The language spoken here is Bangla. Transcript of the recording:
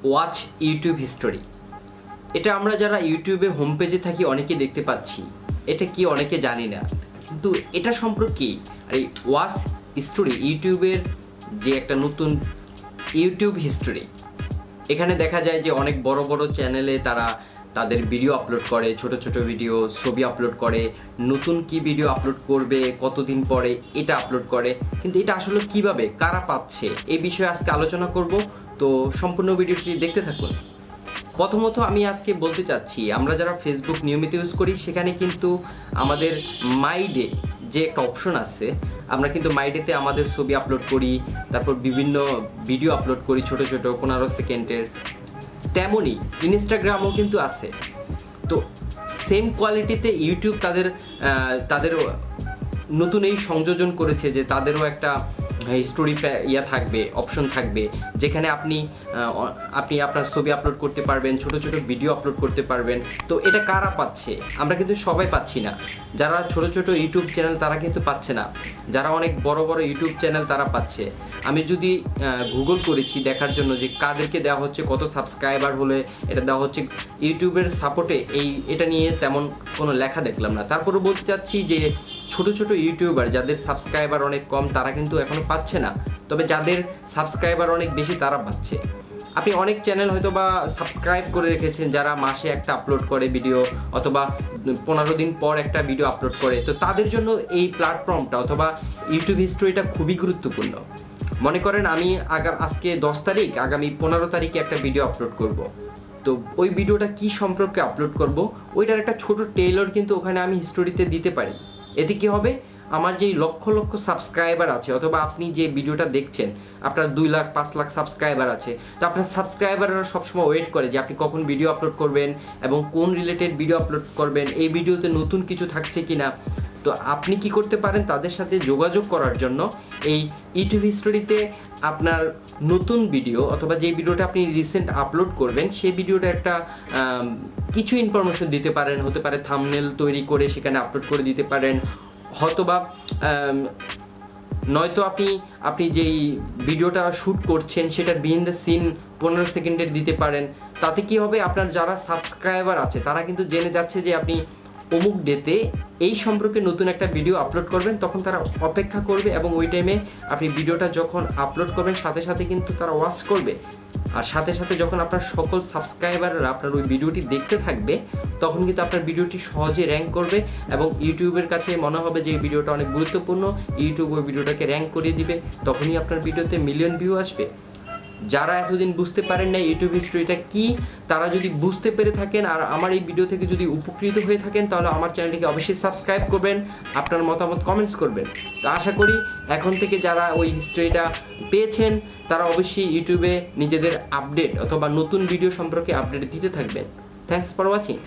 Watch YouTube history. এটা আমরা যারা ইউটিউবে হোম পেজে থাকি অনেকে দেখতে পাচ্ছি, এটা কি অনেকে জানি না, কিন্তু এটা সম্পর্কে আর এই ওয়াচ হিস্টোরি ইউটিউবের যে একটা নতুন ইউটিউব হিস্টোরি, এখানে দেখা যায় যে অনেক বড় বড় চ্যানেলে তারা তাদের ভিডিও আপলোড করে, ছোট ছোট ভিডিও, ছবি আপলোড করে, নতুন কি ভিডিও আপলোড করবে, কতদিন পরে এটা আপলোড করে, কিন্তু এটা আসলে কিভাবে, কারা পাচ্ছে, এই বিষয়ে আজকে আলোচনা করব। তো সম্পূর্ণ ভিডিওটি দেখতে থাকুন। প্রথমত আমি আজকে বলতে চাচ্ছি, আমরা যারা ফেসবুক নিয়মিত ইউজ করি সেখানে কিন্তু আমাদের মাইডে যে একটা অপশন আছে, আমরা কিন্তু মাইডেতে আমাদের ছবি আপলোড করি, তারপর বিভিন্ন ভিডিও আপলোড করি ছোট ছোট 15 সেকেন্ডের। তেমনই ইনস্টাগ্রামও কিন্তু আছে। তো সেম কোয়ালিটিতে ইউটিউব তাদের নতুন এই সংযোজন করেছে যে তাদেরও একটা স্টোরি থাকবে, অপশন থাকবে, যেখানে আপনি আপনার ছবি আপলোড করতে পারবেন, ছোট ছোট ভিডিও আপলোড করতে পারবেন। তো এটা কারা পাচ্ছে? আমরা কিন্তু সবাই পাচ্ছি না। যারা ছোট ছোট ইউটিউব চ্যানেল তারা কিন্তু পাচ্ছে না, যারা অনেক বড় বড় ইউটিউব চ্যানেল তারা পাচ্ছে। আমি যদি গুগল করেছি দেখার জন্য যে কাদেরকে দেওয়া হচ্ছে, কত সাবস্ক্রাইবার হলে এটা দেওয়া হচ্ছে, ইউটিউবের সাপোর্টে এটা নিয়ে তেমন কোনো লেখা দেখলাম না। তারপরে বলতে চাচ্ছি যে ছোট ছোট ইউটিউবার যাদের সাবস্ক্রাইবার অনেক কম তারা কিন্তু এখনো পাচ্ছে না, তবে যাদের সাবস্ক্রাইবার অনেক বেশি তারা পাচ্ছে। আপনি অনেক চ্যানেল হয়তো বা সাবস্ক্রাইব করে রেখেছেন যারা মাসে একটা আপলোড করে ভিডিও, অথবা 15 দিন পর একটা ভিডিও আপলোড করে। তো তাদের জন্য এই প্ল্যাটফর্মটা অথবা ইউটিউব হিস্টোরিটা খুবই গুরুত্বপূর্ণ। মনে করেন আমি আজকে 10 তারিখ, আগামী 15 তারিখে একটা ভিডিও আপলোড করব। তো ওই ভিডিওটা কি সম্পর্কে আপলোড করব, ওইটার একটা ছোট টেইলর কিন্তু ওখানে আমি হিস্টোরিতে দিতে পারি। এতে কি হবে, আমার যেই লক্ষ লক্ষ সাবস্ক্রাইবার আছে, অথবা আপনি যে ভিডিওটা দেখছেন আপনার 2 লাখ 5 লাখ সাবস্ক্রাইবার আছে, তো আপনার সাবস্ক্রাইবাররা সবসময় ওয়েট করে যে আপনি কখন ভিডিও আপলোড করবেন এবং কোন রিলেটেড ভিডিও আপলোড করবেন, এই ভিডিওতে নতুন কিছু থাকছে কিনা। তো আপনি কি করতে পারেন, তাদের সাথে যোগাযোগ করার জন্য এই ইউটিউব হিস্টোরিতে আপনার নতুন ভিডিও অথবা যে ভিডিওটা আপনি রিসেন্ট আপলোড করবেন সেই ভিডিওটা একটা কিছু ইনফরমেশন দিতে পারেন। হতে পারে থাম্বনেল তৈরি করে সেখানে আপলোড করে দিতে পারেন, হয়তোবা নয়তো আপনি যেই ভিডিওটা শ্যুট করছেন সেটার বিহাইন্ড দ্য সিন 15 সেকেন্ডের দিতে পারেন। তাতে কি হবে, আপনার যারা সাবস্ক্রাইবার আছে তারা কিন্তু জেনে যাচ্ছে যে আপনি অমুক ডেতে এই সম্পর্কে নতুন একটা ভিডিও আপলোড করবেন, তখন তারা অপেক্ষা করবে এবং ওই টাইমে আপনি ভিডিওটা যখন আপলোড করবেন সাথে সাথে কিন্তু তারা ওয়াচ করবে। আর সাথে সাথে যখন আপনার সকল সাবস্ক্রাইবাররা আপনার ওই ভিডিওটি দেখতে থাকবে, তখন কিন্তু আপনার ভিডিওটি সহজে র্যাঙ্ক করবে এবং ইউটিউবের কাছে মনে হবে যে এই ভিডিওটা অনেক গুরুত্বপূর্ণ, ইউটিউব ওই ভিডিওটাকে র্যাঙ্ক করিয়ে দিবে, তখনই আপনার ভিডিওতে মিলিয়ন ভিউ আসবে। যারা এতদিন বুঝতে পারেন না ইউটিউব হিস্টোরিটা কি, তারা যদি বুঝতে পেরে থাকেন আর আমার এই ভিডিও থেকে যদি উপকৃত হয়ে থাকেন, তাহলে আমার চ্যানেলটিকে অবশ্যই সাবস্ক্রাইব করবেন, আপনার মতামত কমেন্টস করবেন। তো আশা করি এখন থেকে যারা ওই হিস্টোরিটা পেয়েছেন তারা অবশ্যই ইউটিউবে নিজেদের আপডেট অথবা নতুন ভিডিও সম্পর্কে আপডেট দিতে থাকবেন। Thanks for watching.